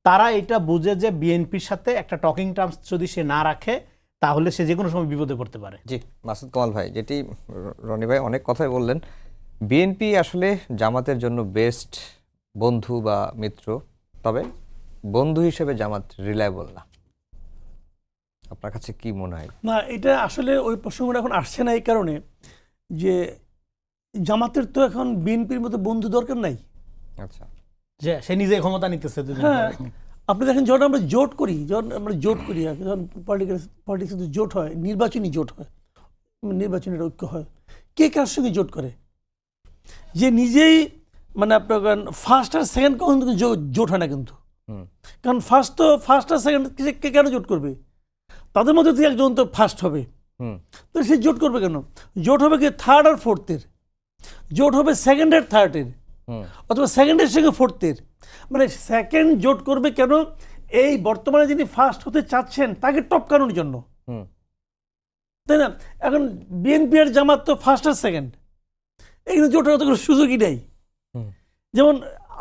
তারা এটা বুঝে যে বিএনপির সাথে একটা টকিং টার্মস যদি সে না রাখে, তাহলে সে যে কোনো সময় বিপদে পড়তে পারে। জি, মাসুদ কামাল ভাই, যেটি রনি ভাই অনেক কথাই বললেন, বিএনপি আসলে জামাতের জন্য বেস্ট বন্ধু বা মিত্র, তবে বন্ধু হিসেবে জামাত রিলায়েবল না। আপনার কাছে কি মনে হয়? না, এটা আসলে ওই প্রসঙ্গটা এখন আসছে না এই কারণে যে জামাতের তো এখন বিএনপির মতো বন্ধু দরকার নাই। আচ্ছা, যে সে নিজে ক্ষমতা নিতেছে। হ্যাঁ, আপনি দেখেন যখন আমরা জোট করি, যখন পলিটিক্সে জোট হয়, নির্বাচনী জোট হয়, নির্বাচনের ঐক্য হয়, কে কার সঙ্গে জোট করে? যে নিজেই মানে আপনার ফার্স্ট আর সেকেন্ড কখন জোট হয় না কিন্তু, কারণ ফার্স্ট আর সেকেন্ড কে কেন জোট করবে? তাদের মধ্যে থেকে একজন তো ফার্স্ট হবে, তো সে জোট করবে কেন? জোট হবে কি থার্ড আর ফোর্থের, জোট হবে সেকেন্ড আর থার্ডের, অথবা সেকেন্ডের সঙ্গে ফোর্থের। মানে সেকেন্ড জোট করবে কেন? এই বর্তমানে যিনি ফার্স্ট হতে চাচ্ছেন তাকে টপকানোর জন্য, তাই না? এখন বিএনপি আর জামাত তো ফার্স্ট আর সেকেন্ড, এখানে জোট হওয়ার তো কোনো সুযোগই নেই। যেমন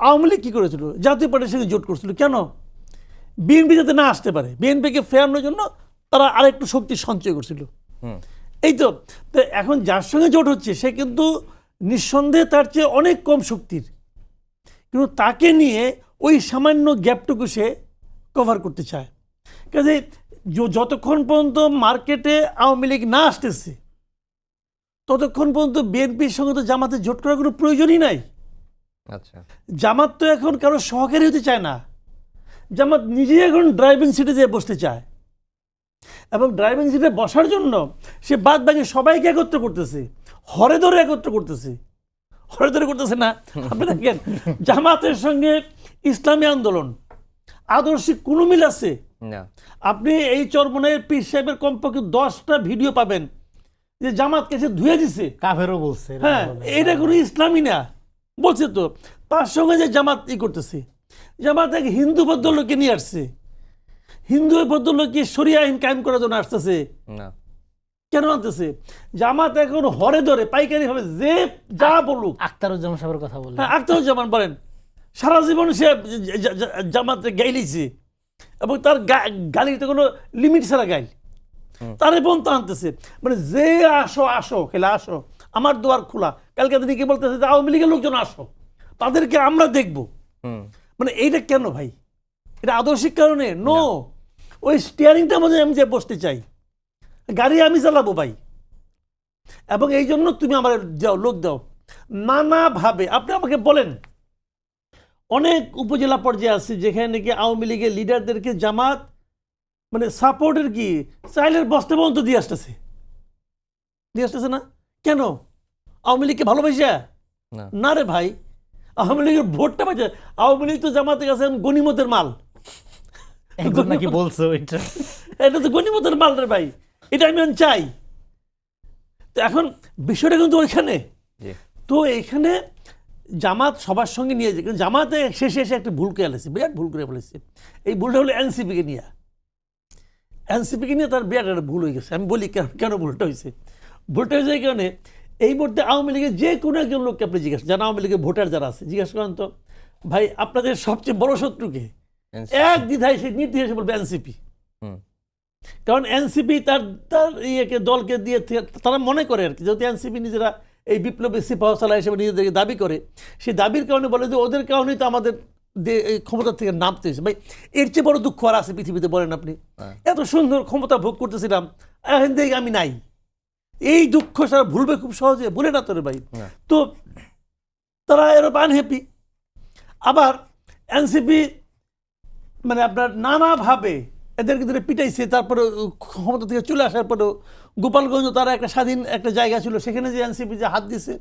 আওয়ামী লীগ কী করেছিল, জাতীয় পার্টির সঙ্গে জোট করছিল কেন? বিএনপি যাতে না আসতে পারে, বিএনপিকে ফেরানোর জন্য তারা আরেকটু শক্তি সঞ্চয় করছিল। এই তো এখন যার সঙ্গে জোট হচ্ছে সে কিন্তু নিঃসন্দেহে তার চেয়ে অনেক কম শক্তির, কিন্তু তাকে নিয়ে ওই সামান্য গ্যাপটুকু সে কভার করতে চায়। কাজে যতক্ষণ পর্যন্ত মার্কেটে আওয়ামী লীগ না আসতেছে ততক্ষণ পর্যন্ত বিএনপির সঙ্গে তো জামাতের জোট করার কোনো প্রয়োজনই নাই। আচ্ছা, জামাত তো এখন কারো সহকারী হতে চায় না, জামাত নিজেই এখন ড্রাইভিং সিটে যেয়ে বসতে চায়, এবং ড্রাইভিং সিটে বসার জন্য সে বাদ বাকি সবাইকে একত্র করতেছে, হরে ধরে একত্র করতেছে, হরে ধরে করতেছে না। আপনি দেখেন জামাতের সঙ্গে ইসলামী আন্দোলন আদর্শিক কোনো মিল আছে? আপনি এই চরমনাইয়ের পীর সাহেবের কমপক্ষে 10টা ভিডিও পাবেন যে জামাতকে সে ধুয়ে দিছে, কাফেরও বলছে। হ্যাঁ এটা কোনো ইসলামই না বলছে। তো তার সঙ্গে যে জামাত করতেছে, জামাত এক হিন্দু ভদ্রলোককে নিয়ে আসছে, হিন্দু ভদ্রলোককে শরিয়া আইন কায়েম করার জন্য আসতেছে। না, কেন আনতেছে? জামাত এখন হরে ধরে পাইকারি ভাবে যে যা বলুক। আখতারুজ্জামান সাহেবের কথা বললেন। হ্যাঁ আখতারুজ্জামান বলেন, সারা জীবন সে জামাতে গাইলিছে এবং তার গালিতে কোনো লিমিট ছাড়া গাইল, তার পর্যন্ত আনতেছে। মানে যে আসো আসো খেলে আসো, আমার দুয়ার খোলা। কালকে তিনি কি বলতেছে যে আওয়ামী লীগের লোকজন আসো, তাদেরকে আমরা দেখবো। মানে এইটা কেন ভাই? এটা আদর্শিক কারণে? নো, ওই স্টিয়ারিংটা মধ্যে আমি যে বসতে চাই, গাড়ি আমি চালাবো ভাই, এবং এই জন্য তুমি আমার যাও লোক দাও নানাভাবে। আপনি আমাকে বলেন অনেক উপজেলা পর্যায়ে আছে যেখানে নাকি আওয়ামী লীগের লিডারদেরকে জামাত মানে সাপোর্টের কি চাইলের বস্তা পর্যন্ত দিয়ে আসতেছে না। কেন? আওয়ামী লীগকে ভালোবাসা না রে ভাই, আওয়ামী লীগের ভোটটা পাইছে। আওয়ামী লীগ তো জামাতের কাছে গনিমতের মাল। নাকি বলছো এটা তো গনিমতের মাল রে ভাই, এটা আমি চাই। তো এখন বিষয়টা কিন্তু ওইখানে, তো এখানে জামাত সবার সঙ্গে নিয়ে যায়, কিন্তু জামাতে শেষে এসে একটা ভুল করে ফেলেছে, বিরাট ভুল করে ফেলেছে। এই ভুলটা হলো এনসিপিকে নিয়ে, তার বিরাট একটা ভুল হয়ে গেছে। আমি বলি কেন ভুলটা হয়েছে। ভুলটা হয়েছে এই কারণে, এই মুহূর্তে আওয়ামী লীগের যে কোনো একজন লোককে আপনি জিজ্ঞাসা, যারা আওয়ামী লীগের ভোটার যারা আছে, জিজ্ঞাসা করেন তো ভাই আপনাদের সবচেয়ে বড় শত্রুকে, এক দ্বিধায় সে নির্দ্বিধায় বলবে এনসিপি। কারণ এনসিপি তার ইয়েকে দলকে দিয়ে, তারা মনে করে আর কি, যেহেতু এনসিপি নিজেরা এই বিপ্লবী সিপাহসালা হিসেবে নিজেদেরকে দাবি করে, সেই দাবির কারণে বলে যে ওদের কারণেই তো আমাদের ক্ষমতা থেকে নামতে হয়েছে। ভাই এর চেয়ে বড় দুঃখ আর আছে পৃথিবীতে বলেন আপনি? এত সুন্দর ক্ষমতা ভোগ করতেছিলাম, এখন দেখি আমি নাই। এই দুঃখ সারা ভুলবে খুব সহজে, ভুলে না তোরে ভাই। তো তারা এরকম আনহ্যাপি। আবার এনসিপি মানে আপনার নানাভাবে এদেরকে ধরে পিটাইছে, তারপরে ক্ষমতা থেকে চলে আসার পরেও গোপালগঞ্জ তারা একটা স্বাধীন একটা জায়গা ছিল, সেখানে যে এনসিপি যে হাত দিছে,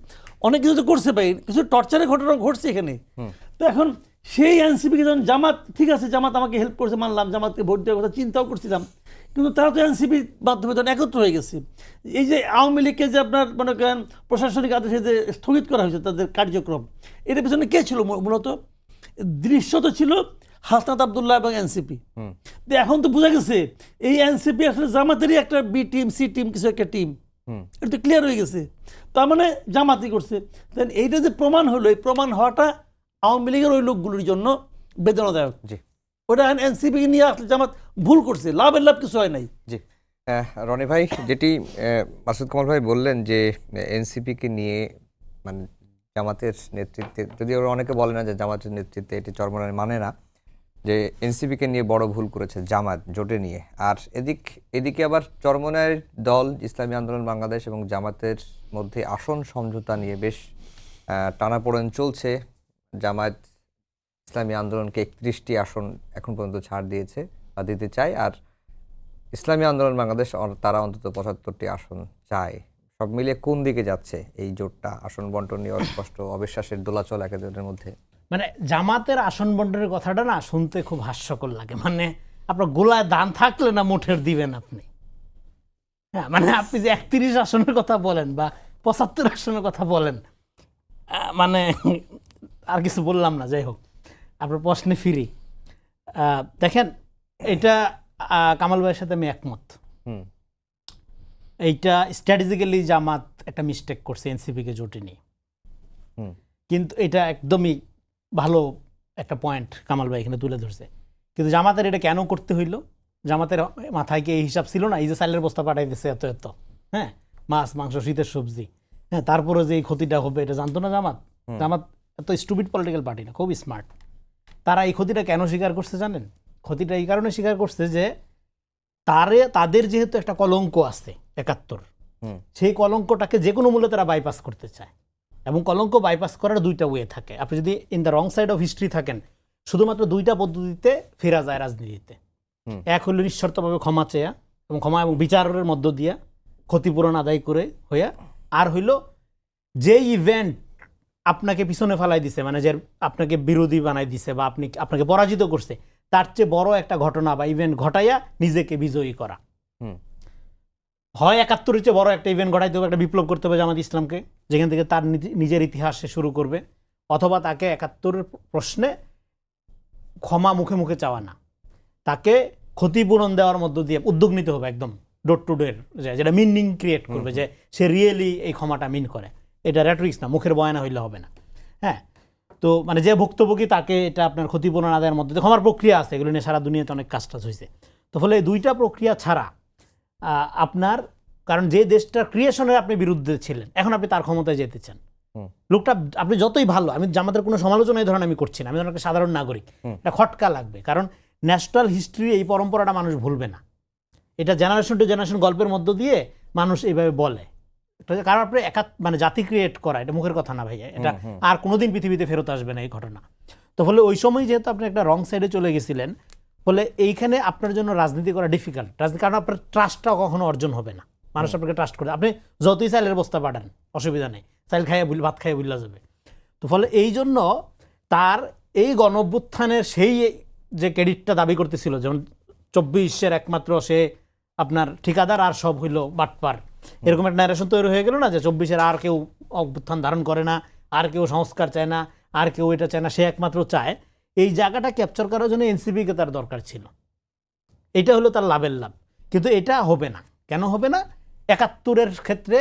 অনেক কিছু তো করছে ভাই, কিছু টর্চারের ঘটনা ঘটছে এখানে। তো এখন সেই এনসিপিকে যখন জামাত, ঠিক আছে জামাত আমাকে হেল্প করছে মানলাম, জামাতকে ভোট দেওয়ার কথা চিন্তাও করছিলাম, কিন্তু তারা তো এনসিপির মাধ্যমে তখন একত্র হয়ে গেছে। এই যে আওয়ামী লীগকে যে আপনার মনে করেন প্রশাসনিক আদেশে যে স্থগিত করা হয়েছে তাদের কার্যক্রম, এটার পিছনে কে ছিল? মূলত দৃশ্যত ছিল হাসনাত আবদুল্লাহ এবং এনসিপি। এখন তো বোঝা গেছে এই এনসিপি আসলে জামাতেরই একটা বি টিম, সি টিম, কিছু একটা টিম, এটা তো ক্লিয়ার হয়ে গেছে। তার মানে জামাতই করছে। দেন এইটা যে প্রমাণ হলো, এই প্রমাণ হওয়াটা আওয়ামী লীগের ওই লোকগুলোর জন্য বেদনাদায়ক। ওটা এনসিপি নিয়ে আসলে জামাত ভুল করছে, লাভের লাভ কিছু হয় নাই। জি রনি ভাই, যেটি মাসুদ কামাল ভাই বললেন যে এনসিপিকে নিয়ে মানে জামাতের নেতৃত্বে, যদি ওরা অনেকে বলে না যে জামাতের নেতৃত্বে এটি চরমরায় মানে না, যে এনসিপিকে নিয়ে বড় ভুল করেছে জামাত জোটে নিয়ে। আর এদিকে আবার চরমনায়ের দল ইসলামী আন্দোলন বাংলাদেশ এবং জামাতের মধ্যে আসন সমঝোতা নিয়ে বেশ টানাপোড়েন চলছে। জামায়াত ইসলামী আন্দোলনকে 31টি আসন এখন পর্যন্ত ছাড় দিয়েছে বা দিতে চায়, আর ইসলামী আন্দোলন বাংলাদেশ তারা অন্তত 75টি আসন চায়। সব মিলিয়ে কোন দিকে যাচ্ছে এই জোটটা? আসন বন্টন নিয়ে স্পষ্ট অবিশ্বাসের দোলাচল একেদের মধ্যে। মানে জামাতের আসন বন্টনের কথাটা না শুনতে খুব হাস্যকর লাগে। মানে আপনার গোলায় দান থাকলে না মুঠের দিবেন আপনি। হ্যাঁ, মানে আপনি যে 31 আসনের কথা বলেন বা 75 আসনের কথা বলেন, মানে আর কিছু বললাম না। যাই হোক, আপনার প্রশ্নে ফিরি। দেখেন, এটা কামাল ভাইয়ের সাথে আমি একমত। এইটা স্ট্র্যাটেজিক্যালি জামাত একটা মিস্টেক করছে এনসিপিকে জোটে নিয়ে, কিন্তু এটা একদমই ভালো একটা পয়েন্ট কামাল ভাই এখানে তুলে ধরছে। কিন্তু জামাতের এটা কেন করতে হইল? জামাতের মাথায় কি এই হিসাব ছিল না? এই যে চালের বস্তা পাঠাই দিচ্ছে এত, হ্যাঁ, মাছ মাংস শীতের সবজি, হ্যাঁ, তারপরে যে এই ক্ষতিটা হবে এটা জানতো না জামাত? জামাত এত স্টুপিড পলিটিক্যাল পার্টি না, খুব স্মার্ট। তারা এই ক্ষতিটা কেন স্বীকার করছে জানেন? ক্ষতিটা এই কারণে স্বীকার করছে যে তাদের যেহেতু একটা কলঙ্ক আছে 71, সেই কলঙ্কটাকে যে কোনো মূল্যে তারা বাইপাস করতে চায়। এবং কলঙ্ক বাইপাস করার দুইটা ওয়ে থাকে। আপনি যদি in the wrong side of history থাকেন, শুধুমাত্র দুইটা পদ্ধতিতে ফেরা যায় রাজনীতিতে। এক হলো নিঃশর্তভাবে ক্ষমা চেয়া এবং ক্ষমা এবং বিচারের মধ্য দিয়া ক্ষতিপূরণ আদায় করে হইয়া, আর হইল যে ইভেন্ট আপনাকে পিছনে ফেলাই দিছে, মানে যে আপনাকে বিরোধী বানাই দিছে বা আপনাকে পরাজিত করছে, তার চেয়ে বড় একটা ঘটনা বা ইভেন্ট ঘটাইয়া নিজেকে বিজয়ী করা। হয় 71-এর চেয়ে বড় একটা ইভেন্ট ঘটাইতে হবে, একটা বিপ্লব করতে হবে জামাত ইসলামকে, যেখান থেকে তার নিজের ইতিহাস সে শুরু করবে, অথবা তাকে 71-এর প্রশ্নে ক্ষমা মুখে মুখে চাওয়া না, তাকে ক্ষতিপূরণ দেওয়ার মধ্য দিয়ে উদ্যোগ নিতে হবে একদম ডোর টু ডোর, যেটা মিনিং ক্রিয়েট করবে যে সে রিয়েলি এই ক্ষমাটা মিন করে। এটা র্যাটরিক্স না, মুখের বয়ানা হইলে হবে না। হ্যাঁ, তো মানে যে ভুক্তভোগী তাকে এটা আপনার ক্ষতিপূরণ আদায়ের মধ্যে দিয়ে ক্ষমার প্রক্রিয়া আছে, এগুলো নিয়ে সারা দুনিয়াতে অনেক কাজ টাজ হয়েছে। তো ফলে এই দুইটা প্রক্রিয়া ছাড়া আপনার, কারণ যে দেশটার ক্রিয়েশনের আপনি বিরুদ্ধে ছিলেন, এখন আপনি তার ক্ষমতায় যেতে চান, লোকটা আপনি যতই ভালো, আমি জামাতের কোনো সমালোচনা এই ধরনের আমি করছি না, আমি ধরেন একটা সাধারণ নাগরিক, এটা খটকা লাগবে, কারণ ন্যাশনাল হিস্ট্রি এই পরম্পরাটা মানুষ ভুলবে না, এটা জেনারেশন টু জেনারেশন গল্পের মধ্য দিয়ে মানুষ এইভাবে বলে। কারণ আপনি মানে জাতি ক্রিয়েট করা, এটা মুখের কথা না ভাইয়া, এটা আর কোনোদিন পৃথিবীতে ফেরত আসবে না এই ঘটনা। তো ফলে ওই সময় যেহেতু আপনি একটা রং সাইডে চলে গেছিলেন, ফলে এইখানে আপনার জন্য রাজনীতি করা ডিফিকাল্ট, কারণ আপনার ট্রাস্টটাও কখনো অর্জন হবে না, মানুষ আপনাকে ট্রাস্ট করে, আপনি যতই চাইলের বস্তা পাঠান অসুবিধা নেই, চাইল খাইয়া ভাত খাইয়া বুল্লা যাবে। তো ফলে এই জন্য তার এই গণ অভ্যুত্থানের সেই যে ক্রেডিটটা দাবি করতেছিল, যেমন 24-এর একমাত্র সে আপনার ঠিকাদার আর সব হইল বাটপার, এরকম একটা ন্যারেশন তৈরি হয়ে গেল না, যে 24-এর আর কেউ অভ্যুত্থান ধারণ করে না, আর কেউ সংস্কার চায় না, আর কেউ এটা চায় না, সে একমাত্র চায়। এই জায়গাটা ক্যাপচার করার জন্য এনসিপিকে তার দরকার ছিল, এটা হলো তার লাভের লাভ। কিন্তু এটা হবে না, কেন হবে না? 71-এর ক্ষেত্রে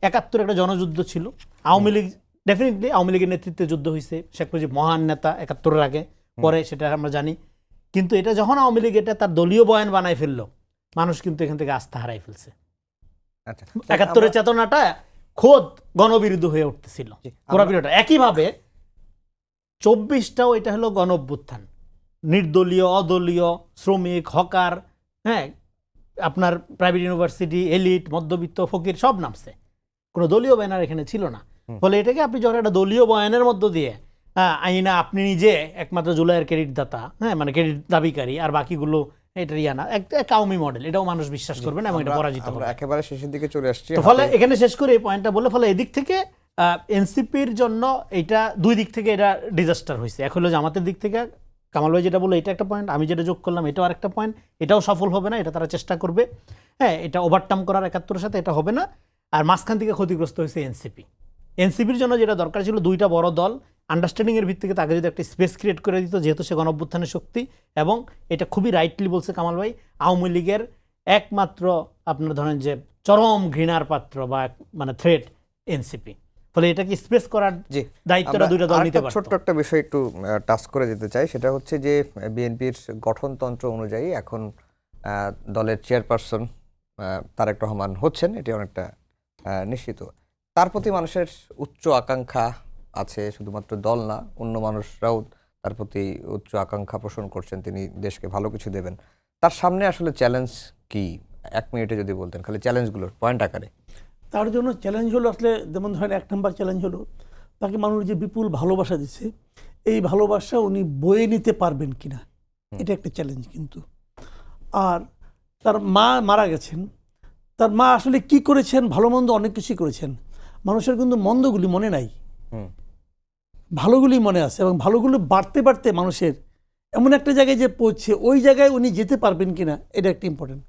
71 একটা জনযুদ্ধ ছিল, আওয়ামী লীগ ডেফিনেটলি আওয়ামী লীগের নেতৃত্বে যুদ্ধ হয়েছে, শেখ মুজিব মহান নেতা 71-এর আগে পরে, সেটা আমরা জানি। কিন্তু এটা যখন আওয়ামী লীগ এটা তার দলীয় বয়ান বানায় ফেললো, মানুষ কিন্তু এখান থেকে আস্থা হারাই ফেলছে। 71-এর চেতনাটা খোদ গণবিরুদ্ধ হয়ে উঠতেছিল পুরো পিরিয়ডটা। একইভাবে 24টাও এটা হলো গণ অভ্যুত্থান, নির্দলীয়, অদলীয়, শ্রমিক, হকার, হ্যাঁ, আপনার প্রাইভেট ইউনিভার্সিটি, এলিট, মধ্যবিত্ত, ফকির সব নামছে, কোনো দলীয় ব্যানার এখানে ছিল না। ফলে এটাকে আপনি যখন একটা দলীয় বয়ানের মধ্য দিয়ে আইনা আপনি নিজে একমাত্র জুলাইয়ের ক্রেডিট দাতা, হ্যাঁ, মানে ক্রেডিট দাবিকারী, আর বাকিগুলো এটা ইয়ানা একটা কাউমি মডেল, এটাও মানুষ বিশ্বাস করবে না এবং এটা পরাজিত হবে। একেবারে শেষের দিকে চলে আসছি, তো ফলে এখানে শেষ করে এই পয়েন্টটা বলে, ফলে এদিক থেকে এনসিপির জন্য এটা দুই দিক থেকে এটা ডিজাস্টার হয়েছে। এক হলো জামাতের দিক থেকে, কামাল ভাই যেটা বললো এটা একটা পয়েন্ট, আমি যেটা যোগ করলাম এটাও আরেকটা পয়েন্ট, এটাও সফল হবে না, এটা তারা চেষ্টা করবে, হ্যাঁ, এটা ওভারটার্ম করার 71-এর সাথে, এটা হবে না। আর মাঝখান থেকে ক্ষতিগ্রস্ত হয়েছে এনসিপি। এনসিপির জন্য যেটা দরকার ছিল, দুইটা বড় দল আন্ডারস্ট্যান্ডিংয়ের ভিত্তিতে তাকে যদি একটা স্পেস ক্রিয়েট করে দিত, যেহেতু সে গণঅভ্যুত্থানের শক্তি, এবং এটা খুবই রাইটলি বলছে কামাল ভাই, আওয়ামী লীগের একমাত্র আপনার ধরেন যে চরম ঘৃণার পাত্র বা মানে থ্রেট এনসিপি, ফলে এটাকে স্পেস করার দায়িত্বটা দুইটা দল নিতে পারত। ছোট্ট একটা বিষয় একটু টাচ করে যেতে চাই, সেটা হচ্ছে যে বিএনপির গঠনতন্ত্র অনুযায়ী এখন দলের চেয়ারপারসন তারেক রহমান হচ্ছেন, এটি অনেকটা নিশ্চিত। তার প্রতি মানুষের উচ্চ আকাঙ্ক্ষা আছে, শুধুমাত্র দল না, অন্য মানুষরাও তার প্রতি উচ্চ আকাঙ্ক্ষা পোষণ করছেন, তিনি দেশকে ভালো কিছু দেবেন। তার সামনে আসলে চ্যালেঞ্জ কি, 1 মিনিটে যদি বলতেন খালি চ্যালেঞ্জগুলোর পয়েন্ট আকারে। তার জন্য চ্যালেঞ্জ হলো আসলে, যেমন ধরেন 1 নম্বর চ্যালেঞ্জ হলো তাকে মানুষ যে বিপুল ভালোবাসা দিচ্ছে, এই ভালোবাসা উনি বয়ে নিতে পারবেন কিনা, এটা একটা চ্যালেঞ্জ কিন্তু। আর তার মা মারা গেছেন, তার মা আসলে কি করেছেন, ভালো মন্দ অনেক কিছুই করেছেন, মানুষের কিন্তু মন্দগুলি মনে নাই, ভালোগুলি মনে আছে, এবং ভালোগুলো বাড়তে বাড়তে মানুষের এমন একটা জায়গায় যে পৌঁছে, ওই জায়গায় উনি যেতে পারবেন কিনা, এটা একটা ইম্পর্টেন্ট।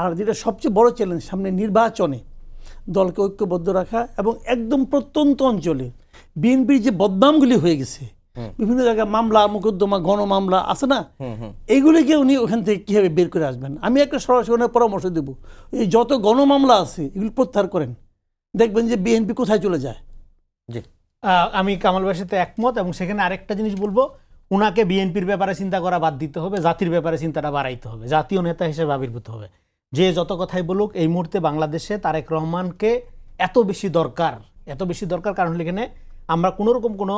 আর যেটা সবচেয়ে বড় চ্যালেঞ্জ, সামনে নির্বাচনে দলকে ঐক্যবদ্ধ রাখা, এবং একদম প্রত্যন্ত অঞ্চলে বিএনপির যে বদনামগুলি হয়ে গেছে, বিভিন্ন জায়গায় মামলা মোকদ্দমা গণমামলা আছে না, এইগুলিকে উনি ওখান থেকে কীভাবে বের করে আসবেন। আমি একটা সরাসরি পরামর্শ দেব, এই যত গণমামলা আছে এগুলি প্রত্যাহার করেন, দেখবেন যে বিএনপি কোথায় চলে যায়। জি, আমি কামাল ভাইয়ের সাথে একমত, এবং সেখানে আরেকটা জিনিস বলবো, উনাকে বিএনপির ব্যাপারে চিন্তা করা বাদ দিতে হবে, জাতির ব্যাপারে চিন্তাটা বাড়াইতে হবে, জাতীয় নেতা হিসেবে আবির্ভূত হবে। যে যত কথাই বলুক, এই মুহূর্তে বাংলাদেশে তারেক রহমানকে এত বেশি দরকার, কারণ এখানে আমরা কোনোরকম কোনো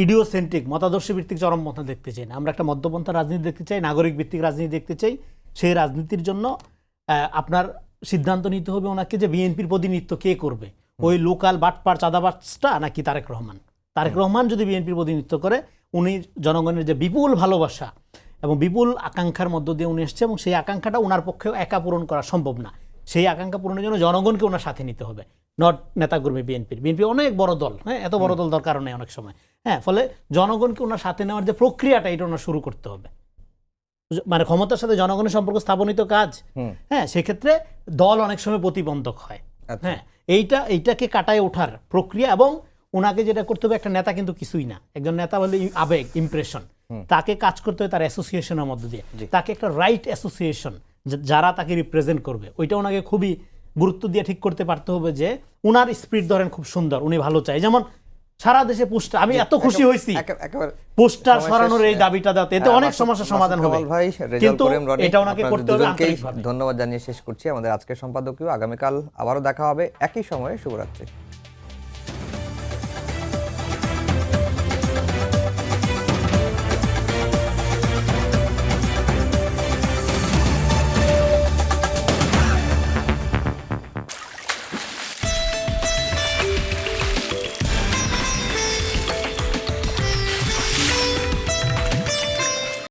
ইডিওসেন্ট্রিক মতাদর্শ ভিত্তিক চরমপন্থা দেখতে চাই না, আমরা একটা মধ্যপন্থা রাজনীতি দেখতে চাই, নাগরিক ভিত্তিক রাজনীতি দেখতে চাই। সেই রাজনীতির জন্য আপনার সিদ্ধান্ত নিতে হবে ওনাকে, যে বিএনপির প্রতিনিধিত্ব কে করবে, ওই লোকাল বাটপার চাঁদাবাজটা নাকি তারেক রহমান। তারেক রহমান যদি বিএনপির প্রতিনিধিত্ব করে, উনি জনগণের যে বিপুল ভালোবাসা এবং বিপুল আকাঙ্ক্ষার মধ্য দিয়ে উনি এসছে, এবং সেই আকাঙ্ক্ষাটা ওনার পক্ষেও একা পূরণ করা সম্ভব না। সেই আকাঙ্ক্ষা পূরণের জন্য জনগণকে ওনার সাথে নিতে হবে, নট নেতাকর্মী। বিএনপি অনেক বড় দল, হ্যাঁ, এত বড় দল দরকার নেই অনেক সময়, হ্যাঁ, ফলে জনগণকে ওনার সাথে নেওয়ার যে প্রক্রিয়াটা, এটা ওনার শুরু করতে হবে। মানে ক্ষমতার সাথে জনগণের সম্পর্ক স্থাপনিত কাজ, হ্যাঁ, সেক্ষেত্রে দল অনেক সময় প্রতিবন্ধক হয়। আচ্ছা। হ্যাঁ, এইটাকে কাটায় ওঠার প্রক্রিয়া, এবং ওনাকে যেটা করতে হবে, একটা নেতা কিন্তু কিছুই না, একজন নেতা বলে আবেগ, ইমপ্রেশন, তাকে কাজ করতে হবে তার অ্যাসোসিয়েশনের মধ্যে দিয়ে, তাকে একটা রাইট অ্যাসোসিয়েশন যারা তাকে রিপ্রেজেন্ট করবে ওইটা ওনাকে খুবই গুরুত্ব দিয়ে ঠিক করতে পারতে হবে যে উনার স্পিরিট ধরেন খুব সুন্দর, উনি ভালো চায়। যেমন সারা দেশে পোস্টার, আমি এত খুশি হয়েছি একেবারে পোস্টার সময় সরানোর শেষ। এই দাবিটা দেওয়াতে, এতে অনেক সমস্যার সমাধান হবে। মাসুদ কামাল ভাই, রেজাউল কিন্তু করিম, রনি, এটা ওনাকে আপনাদের করতে হবে দুজনকেই আন্তরিকভাবে। ধন্যবাদ জানিয়ে শেষ করছি। আমাদের আজকের সম্পাদকীয় আগামীকাল আবারও দেখা হবে একই সময়ে। শুভরাত্রি।